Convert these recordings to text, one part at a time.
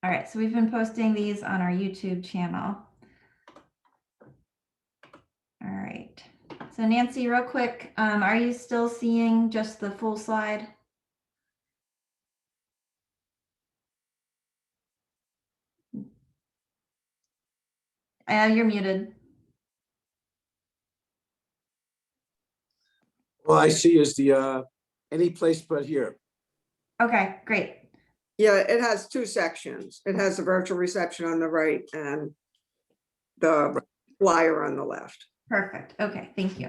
All right, so we've been posting these on our YouTube channel. All right, so Nancy, real quick, are you still seeing just the full slide? You're muted. All I see is the any place but here. Okay, great. Yeah, it has two sections. It has the virtual reception on the right and the flyer on the left. Perfect. Okay, thank you.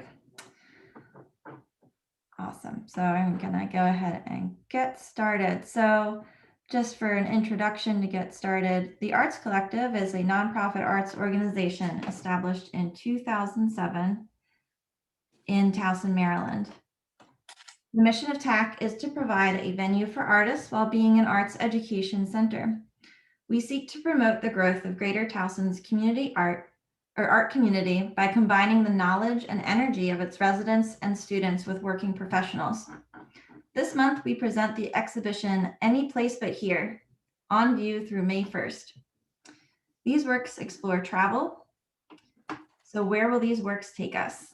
Awesome. So I'm gonna go ahead and get started. So just for an introduction to get started, the Arts Collective is a nonprofit arts organization established in 2007 in Towson, Maryland. The mission of TAC is to provide a venue for artists while being an arts education center. We seek to promote the growth of Greater Towson's community art community by combining the knowledge and energy of its residents and students with working professionals. This month, we present the exhibition Any Place But Here, on view through May 1st. These works explore travel. So where will these works take us?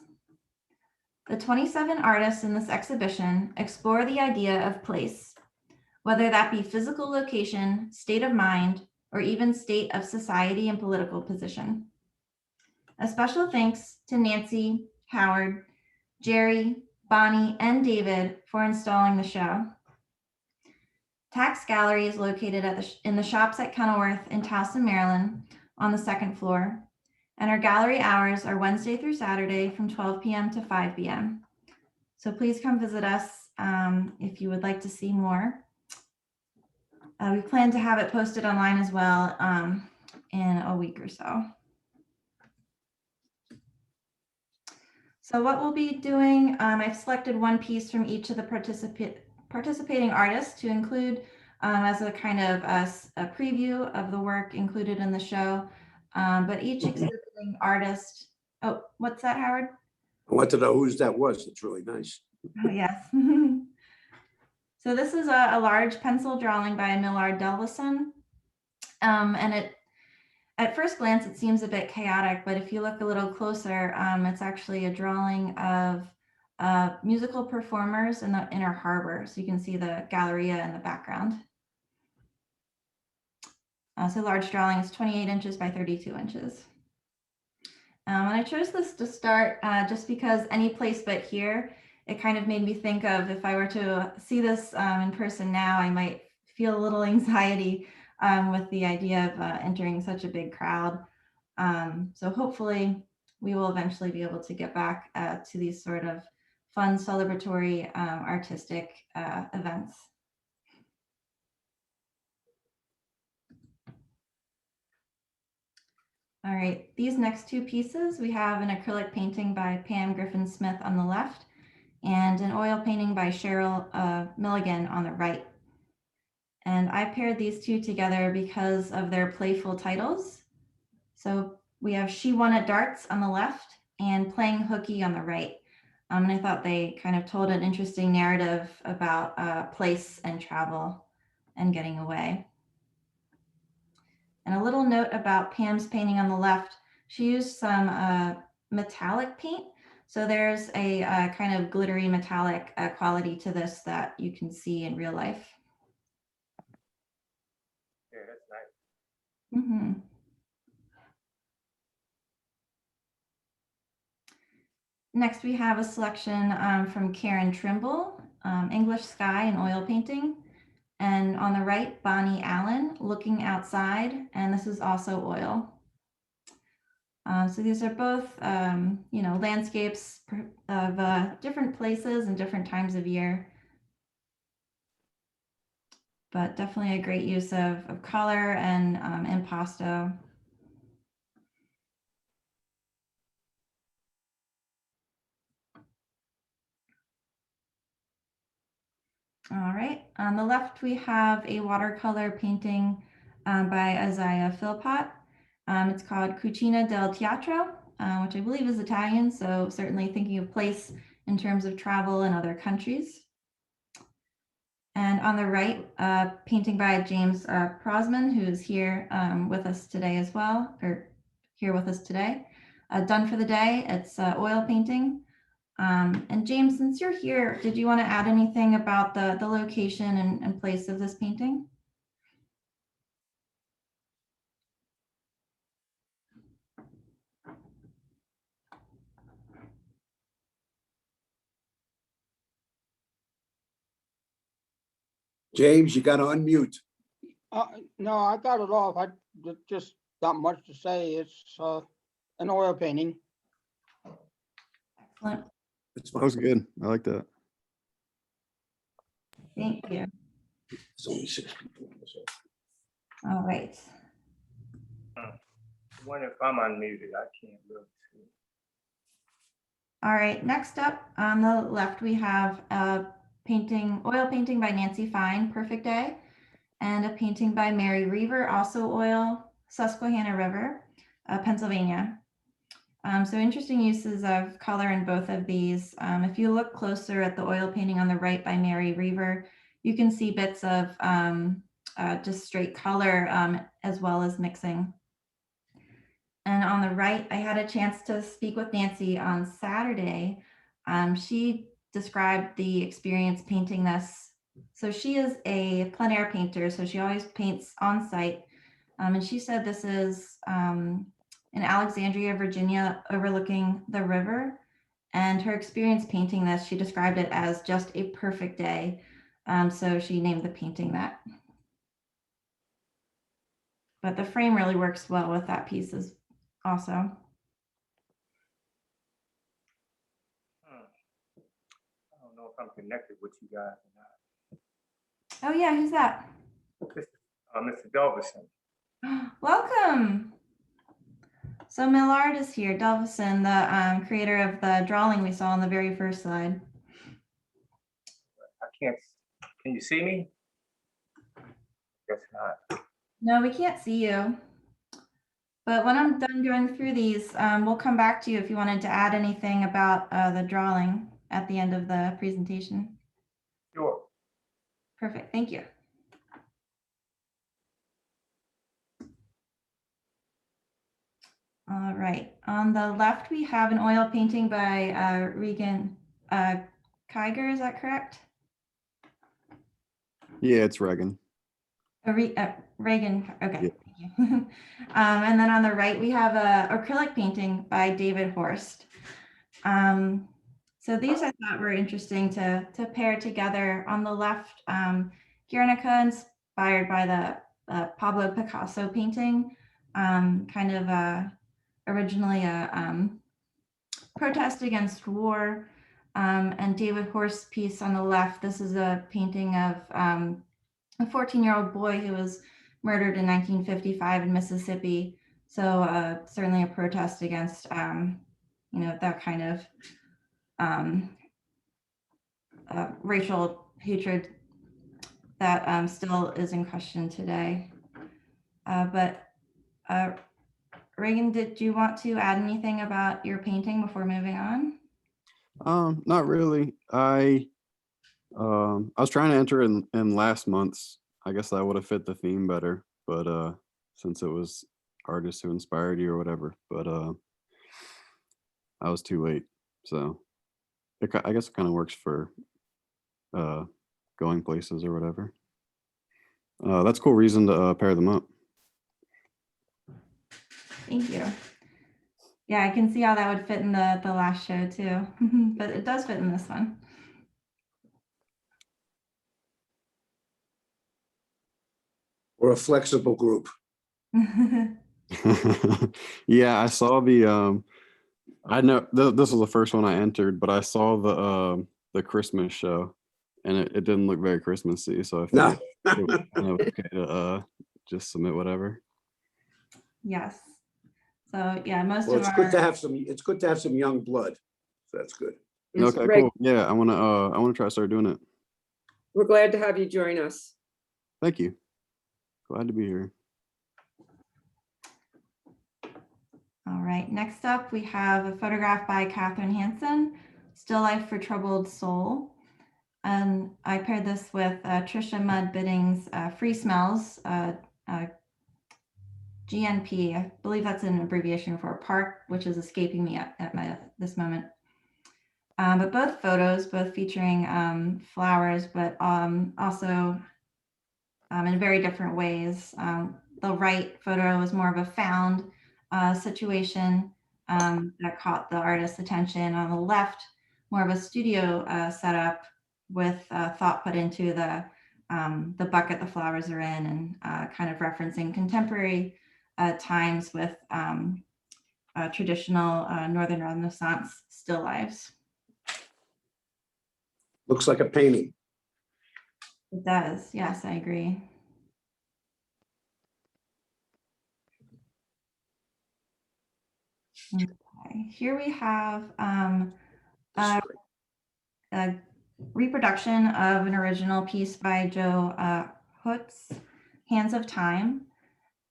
The 27 artists in this exhibition explore the idea of place, whether that be physical location, state of mind, or even state of society and political position. A special thanks to Nancy, Howard, Jerry, Bonnie, and David for installing the show. TAC's Gallery is located in the shops at Kenilworth in Towson, Maryland on the second floor. And our gallery hours are Wednesday through Saturday from 12 p.m. to 5 p.m. So please come visit us if you would like to see more. We plan to have it posted online as well in a week or so. So what we'll be doing, I've selected one piece from each of the participating artists to include as a kind of a preview of the work included in the show. But each exhibiting artist, oh, what's that, Howard? I want to know whose that was. It's really nice. Oh, yes. So this is a large pencil drawing by Millard Elliott. And it, at first glance, it seems a bit chaotic, but if you look a little closer, it's actually a drawing of musical performers in the inner harbor. So you can see the Galleria in the background. So large drawing is 28 inches by 32 inches. And I chose this to start just because Any Place But Here, it kind of made me think of if I were to see this in person now, I might feel a little anxiety with the idea of entering such a big crowd. So hopefully we will eventually be able to get back to these sort of fun, celebratory, artistic events. All right, these next two pieces, we have an acrylic painting by Pam Griffin Smith on the left and an oil painting by Cheryl Milligan on the right. And I paired these two together because of their playful titles. So we have She Won at Darts on the left and Playing Hooky on the right. And I thought they kind of told an interesting narrative about place and travel and getting away. And a little note about Pam's painting on the left, she used some metallic paint. So there's a kind of glittery metallic quality to this that you can see in real life. Yeah, that's nice. Mm-hmm. Next, we have a selection from Karen Trimble, English Sky and Oil Painting. And on the right, Bonnie Allen, Looking Outside, and this is also oil. So these are both, you know, landscapes of different places and different times of year. But definitely a great use of color and impasto. All right, on the left, we have a watercolor painting by Isaiah Philpott. It's called Cucina del Teatro, which I believe is Italian, so certainly thinking of place in terms of travel in other countries. And on the right, painting by James Prosman, who is here with us today as well, or here with us today. Done for the day, it's oil painting. And James, since you're here, did you want to add anything about the location and place of this painting? James, you got to unmute. No, I got it off. I just not much to say. It's an oil painting. Excellent. It's That fine. was good. I like that. Thank you. It's only 6 people. So. All right. Wonder if I'm unmuted, I can't look. All right, next up on the left, we have a painting, oil painting by Nancy Fine, Perfect Day, and a painting by Mary Reaver, also oil, Susquehanna River, Pennsylvania. So interesting uses of color in both of these. If you look closer at the oil painting on the right by Mary Reaver, you can see bits of just straight color as well as mixing. And on the right, I had a chance to speak with Nancy on Saturday. She described the experience painting this. So she is a plein air painter, so she always paints on site. And she said this is in Alexandria, Virginia, overlooking the river. And her experience painting this, she described it as just a perfect day. So she named the painting that. But the frame really works well with that piece as also. I don't know if I'm connected with you guys or Oh yeah, who's that? not. Mr. Delverson. Welcome. So Millard is here, Delvison, the creator of the drawing we saw on the very first slide. I can't, can you see me? Guess not. No, we can't see you. But when I'm done going through these, we'll come back to you if you wanted to add anything about the drawing at the end of the presentation. Sure. Perfect, thank you. All right, on the left, we have an oil painting by Regan Kyger, is that correct? Yeah, it's Regan. Reagan, okay, Yeah. thank you. And then on the right, we have a acrylic painting by David Horst. So these I thought were interesting to pair together. On the left, Guernica, inspired by the Pablo Picasso painting, kind of originally a protest against war. And David Horst's piece on the left, this is a painting of a 14-year-old boy who was murdered in 1955 in Mississippi. So certainly a protest against, that kind of racial hatred that still is in question today. But Reagan, did you want to add anything about your painting before moving on? Not really. I was trying to enter in last month's. I guess that would have fit the theme better, but since it was artists who inspired you or whatever, but I was too late. So I guess it kind of works for going places or whatever. That's a cool reason to pair them up. Thank you. Yeah, I can see how that would fit in the last show too, but it does fit in this one. We're a flexible group. Yeah, I saw the I know this was the first one I entered, but I saw the Christmas show and it didn't look very Christmassy, so I No. figured it was kind of okay to just submit whatever. Yes. So yeah, most Well, of it's our good to have some young blood. So that's good. Yes, Okay, Reg, cool. Yeah, I wanna try to start doing it. we're glad to have you join us. Thank you. Glad to be here. All right, next up, we have a photograph by Catherine Hansen, Still Life for Troubled Soul. And I paired this with Trisha Mudd Bidding's Free Smells, GNP. I believe that's an abbreviation for park, which is escaping me at this moment. But both photos, both featuring flowers, but also in very different ways. The right photo was more of a found situation that caught the artist's attention. On the left, more of a studio setup with thought put into the bucket the flowers are in, and kind of referencing contemporary times with traditional Northern Renaissance still lifes. Looks like a painting. It does. Yes, I agree. Okay. Here we have a reproduction of an original piece by Joe Hutz, Hands of Time.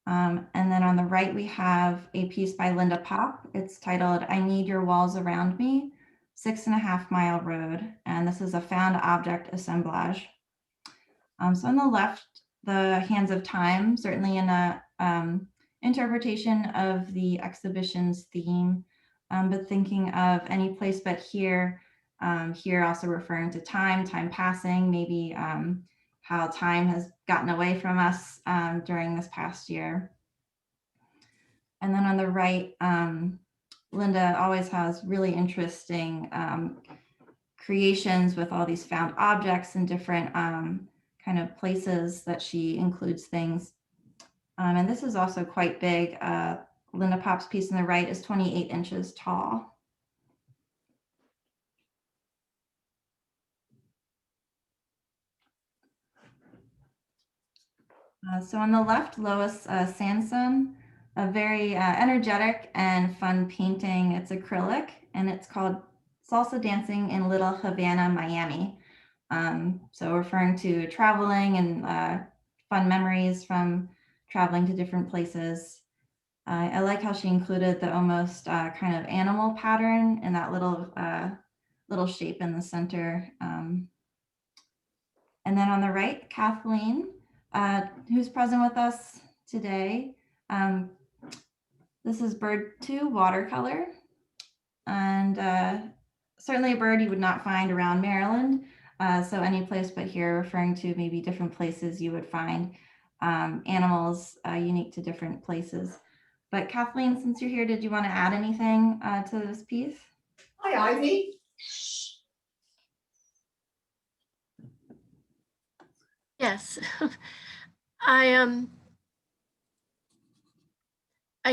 And then on the right, we have a piece by Linda Pop. It's titled, I Need Your Walls Around Me, 6.5 Mile Road. And this is a found object assemblage. So on the left, the Hands of Time, certainly in a interpretation of the exhibition's theme, but thinking of any place but here, here also referring to time passing, maybe how time has gotten away from us during this past year. And then on the right, Linda always has really interesting creations with all these found objects and different kind of places that she includes things. And this is also quite big. Linda Pop's piece on the right is 28 inches tall. So on the left, Lois Samson, a very energetic and fun painting. It's acrylic and it's called Salsa Dancing in Little Havana, Miami. So referring to traveling and fun memories from traveling to different places. I like how she included the almost kind of animal pattern in that little shape in the center. And then on the right, Kathleen, who's present with us today. This is Bird 2 watercolor, and certainly a bird you would not find around Maryland. So any place but here, referring to maybe different places you would find animals unique to different places. But Kathleen, since you're here, did you want to add anything to this piece? Hi, Ivy. Yes, I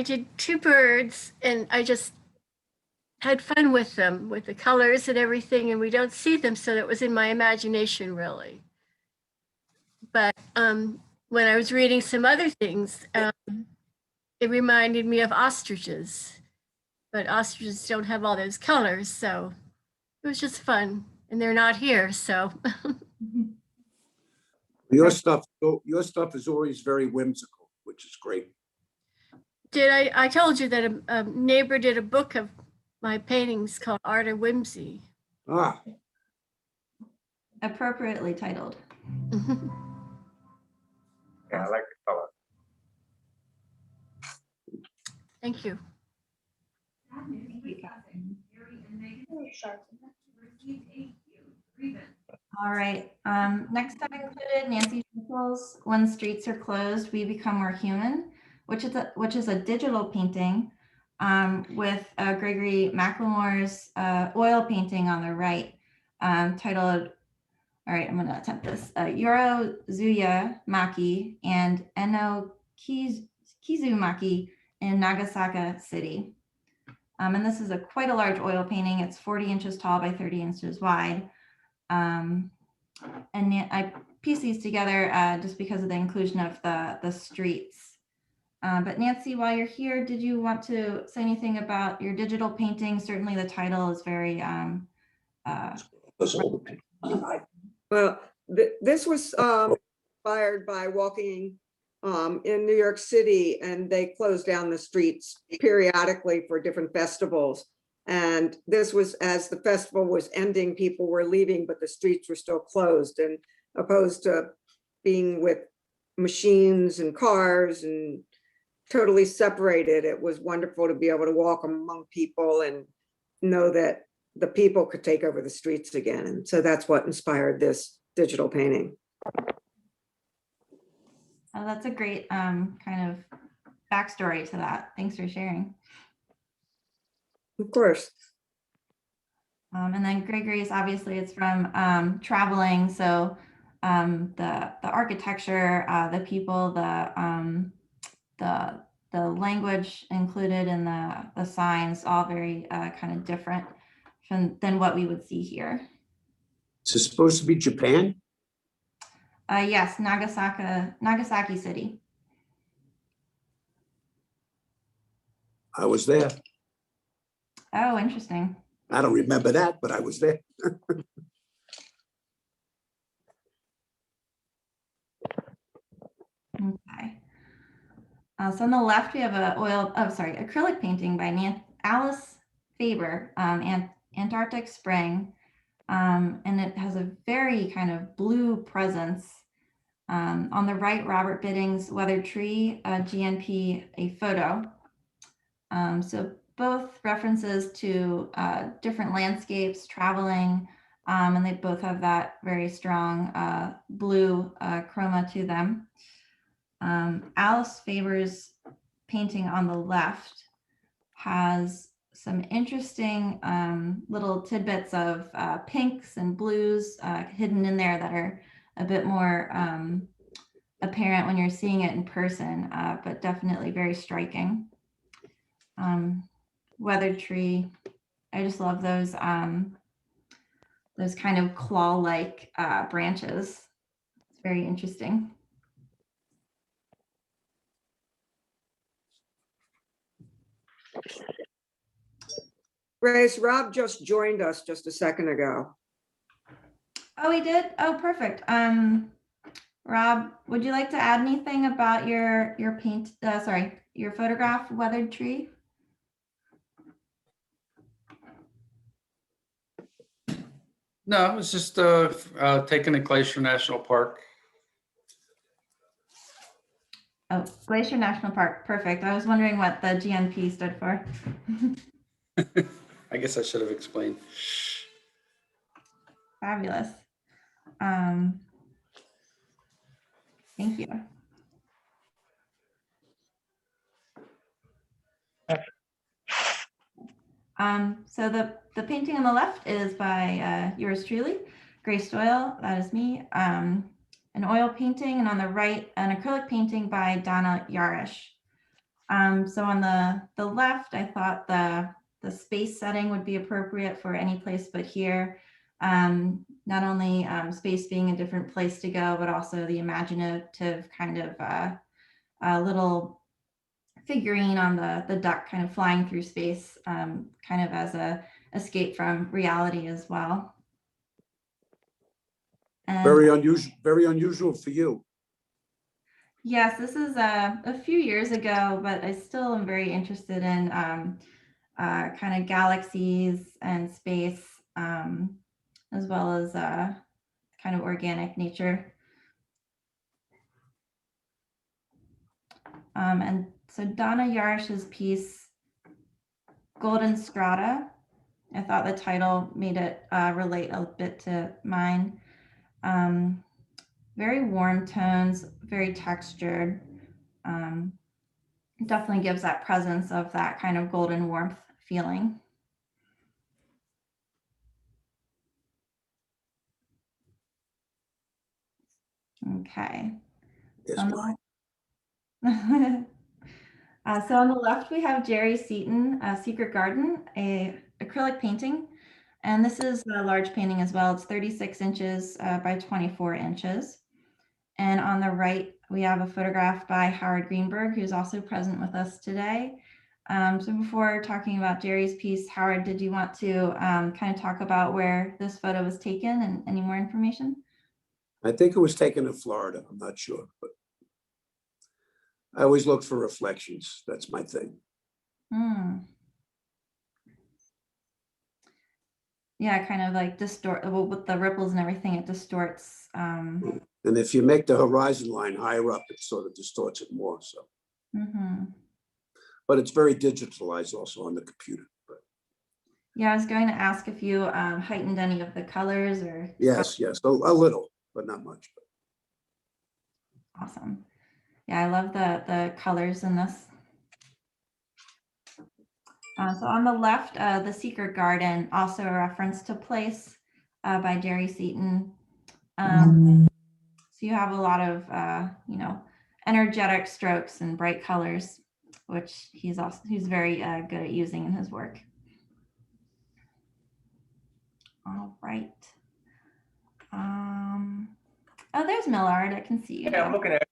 did 2 birds and I just had fun with them, with the colors and everything, and we don't see them, so that was in my imagination really. But when I was reading some other things, it reminded me of ostriches, but ostriches don't have all those colors, so it was just fun, and they're not here, so. Your stuff is always very whimsical, which is great. I told you that a neighbor did a book of my paintings called Art of Whimsy. Ah, Appropriately titled. Yeah, I like the color. Thank you. All right. Next I've included Nancy Schmickel's When Streets Are Closed, We Become More Human, which is a digital painting with Gregory McLemore's oil painting on the right, titled, all right, I'm going to attempt this, Yorozuya Maki and Eno Kizumaki in Nagasaki City. And this is quite a large oil painting. It's 40 inches tall by 30 inches wide. And I pieced these together just because of the inclusion of the streets. But Nancy, while you're here, did you want to say anything about your digital painting? Certainly the title is very Well, this was inspired by walking in New York City, and they closed down the streets periodically for different festivals. And this was as the festival was ending, people were leaving, but the streets were still closed, and opposed to being with machines and cars and totally separated. It was wonderful to be able to walk among people and know that the people could take over the streets again. And so that's what inspired this digital painting. Oh, that's a great kind of backstory to that. Thanks for sharing. Of course. And then Gregory's, obviously it's from traveling. So the architecture, the people, the language included in the signs, all very kind of different than what we would see here. Is it supposed to be Japan? Yes, Nagasaki City. I was there. Oh, interesting. I don't remember that, but I was there. Okay. So on the left, we have acrylic painting by Alice Faber, Antarctic Spring. And it has a very kind of blue presence. On the right, Robert Bidding's Weathered Tree, GNP, a photo. So both references to different landscapes, traveling, and they both have that very strong blue chroma to them. Alice Faber's painting on the left has some interesting little tidbits of pinks and blues hidden in there that are a bit more apparent when you're seeing it in person, but definitely very striking. Weathered Tree, I just love those kind of claw-like branches. It's very interesting. Grace, Rob just joined us just a second ago. Oh, he did? Oh, perfect. Rob, would you like to add anything about your photograph, Weathered Tree? No, it was just taken at Glacier National Park. Oh, Glacier National Park. Perfect. I was wondering what the GNP stood for. I guess I should have explained. Fabulous. Thank you. So the painting on the left is by yours truly, Grace Doyle. That is me. An oil painting, and on the right, an acrylic painting by Donna Yarish. So on the left, I thought the space setting would be appropriate for any place but here. Not only space being a different place to go, but also the imaginative kind of little figurine on the duck kind of flying through space, kind of as a escape from reality as well. And Very unusual for you. yes, this is a few years ago, but I still am very interested in kind of galaxies and space, as well as kind of organic nature. And so Donna Yarish's piece, Golden Strata, I thought the title made it relate a bit to mine. Very warm tones, very textured. Definitely gives that presence of that kind of golden warmth feeling. Okay. Yes, So on the left, we have Jerry Seaton, Secret Garden, a acrylic painting. And this is a large painting as well. It's 36 inches by 24 inches. And on the right, we have a photograph by Howard Greenberg, who's also present with us today. So before talking about Jerry's piece, Howard, did you want to kind of talk about where this photo was taken and any more information? I think it was taken in Florida. I'm not sure, but I always look for reflections. That's my thing. Yeah, kind of like distort, well, with the ripples and everything, it distorts. And if you make the horizon line higher up, it sort of distorts it more, so. Mhm. But it's very digitalized also on the computer. But Yeah, I was going to ask if you heightened any of the colors or. yes, a little, but not much. Awesome. Yeah, I love the colors in this. So on the left, the Secret Garden, also a reference to Place by Jerry Seaton. So you have a lot of, energetic strokes and bright colors, which he's very good at using in his work. All right. Oh, there's Millard. I can see you. Yeah, I'm now. looking at.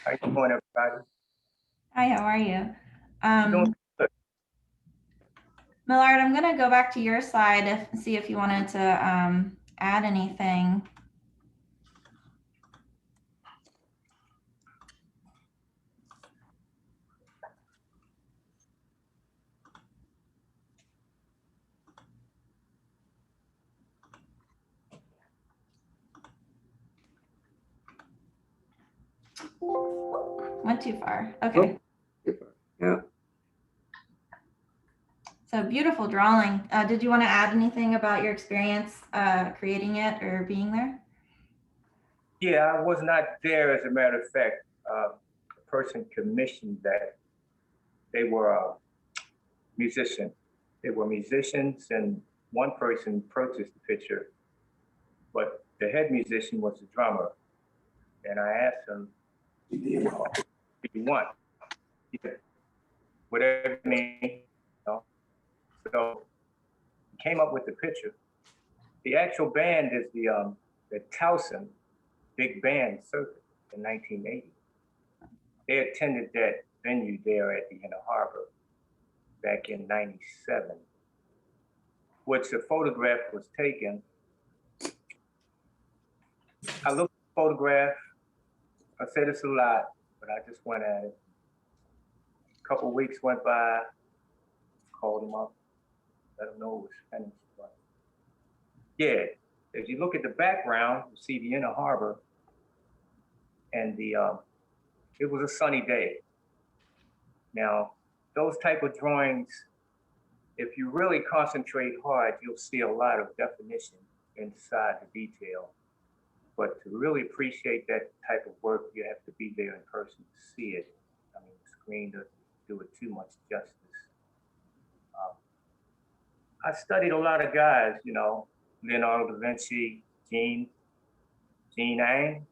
How you doing, everybody? Hi, how are you? Doing good. Millard, I'm going to go back to your slide and see if you wanted to add anything. Went too far. Okay. Yeah. So beautiful drawing. Did you want to add anything about your experience creating it or being there? Yeah, I was not there, as a matter of fact. A person commissioned that. They were a musician. They were musicians, and one person purchased the picture, but the head musician was the drummer. And I asked him, "What do you want?" He said, "Whatever you mean." You know? So he came up with the picture. The actual band is the Towson big band circuit in 1980. They attended that venue there at the Inner Harbor back in 97, which the photograph was taken. I looked at the photograph. I say this a lot, but I just went at it. A couple weeks went by, called him up, let him know it was finished. But yeah, if you look at the background, you see the Inner Harbor, and it was a sunny day. Now, those type of drawings, if you really concentrate hard, you'll see a lot of definition inside the detail. But to really appreciate that type of work, you have to be there in person to see it. I mean, the screen doesn't do it too much justice. I studied a lot of guys, Leonardo da Vinci, Jean Ang,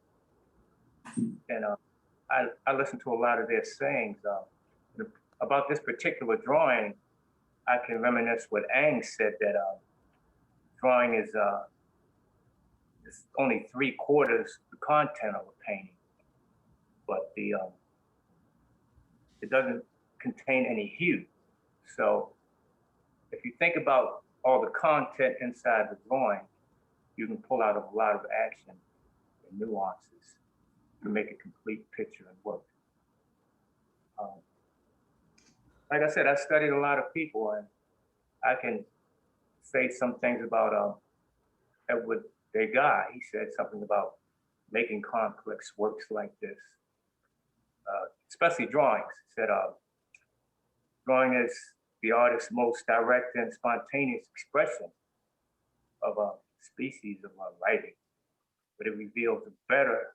and I listened to a lot of their sayings. About this particular drawing, I can reminisce what Ang said, that drawing is only 3/4 the content of a painting, but it doesn't contain any hue. So if you think about all the content inside the drawing, you can pull out a lot of action and nuances to make a complete picture and work. Like I said, I studied a lot of people, and I can say some things about Edward Degas. He said something about making complex works like this, especially drawings. He said, drawing is the artist's most direct and spontaneous expression of a species of writing, but it reveals a better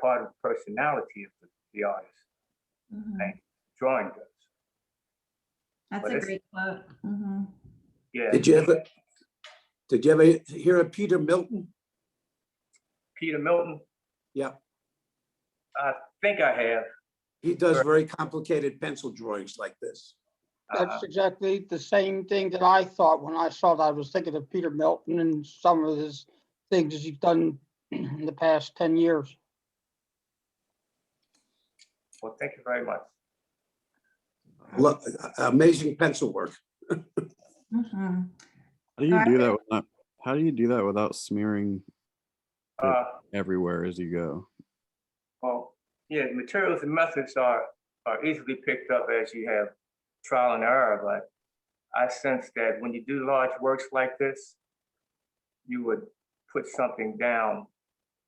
part of the personality of the artist. Mhm. Than drawing does. That's But a it's- great quote. Hmm. Yeah. Did you ever hear of Peter Milton? Peter Milton? Yeah, I think I have. he does very complicated pencil drawings like this. That's exactly the same thing that I thought when I saw that. I was thinking of Peter Milton and some of his things he's done in the past 10 years. Well, thank you very much. Amazing pencil work. Hmm. How do you do that without, how do you do that without smearing it everywhere as you go? Well, yeah, materials and methods are easily picked up as you have trial and error, but I sense that when you do large works like this, you would put something down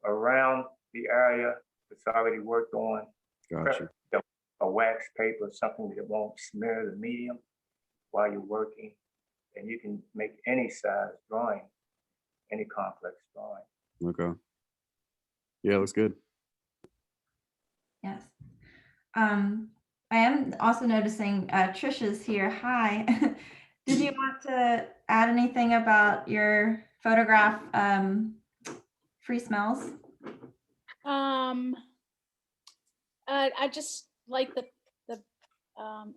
around the area that's already worked on. Gotcha. A wax paper, something that won't smear the medium while you're working. And you can make any size drawing, any complex drawing. Okay. Yeah, looks good. Yes. I am also noticing Trisha's here. Hi. Did you want to add anything about your photograph free smells? I just like the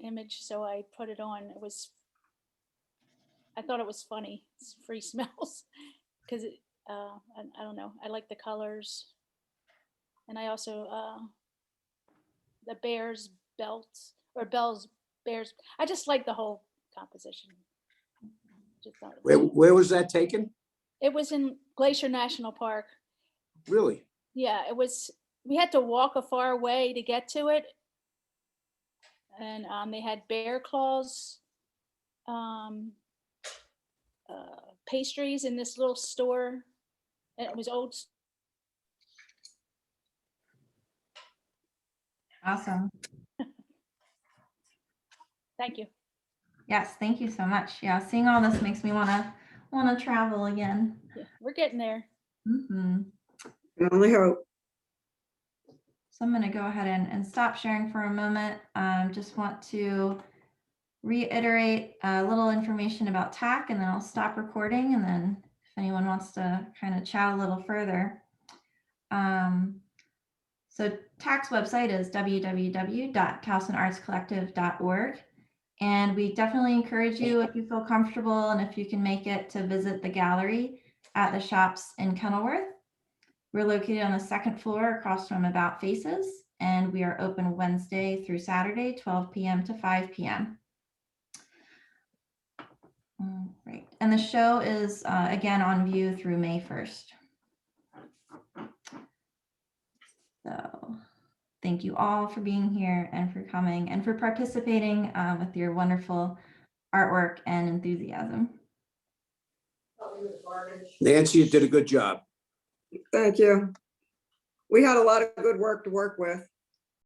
image, so I put it on. I thought it was funny. It's free smells because I don't know. I like the colors, and I also the bears belts or bears. I just like the whole composition. Just thought Where was that taken? it was in Glacier National Park. Really? Yeah, it was. We had to walk a far way to get to it, and they had bear claws, pastries in this little store. And it was old. Awesome. Thank you. Yes, thank you so much. Yeah, seeing all this makes me want to travel again. Yeah, we're getting there. Mhm. Can only hope. So I'm going to go ahead and stop sharing for a moment. Just want to reiterate a little information about TAC, and then I'll stop recording. And then if anyone wants to kind of chat a little further. So TAC's website is www.towsonartscollective.org. And we definitely encourage you, if you feel comfortable and if you can make it, to visit the gallery at the shops in Kenilworth. We're located on the second floor across from About Faces, and we are open Wednesday through Saturday, 12 p.m. to 5 p.m. Right. And the show is again on view through May 1st. So thank you all for being here and for coming and for participating with your wonderful artwork and enthusiasm. Nancy, you did a good job. Thank you. We had a lot of good work to work with.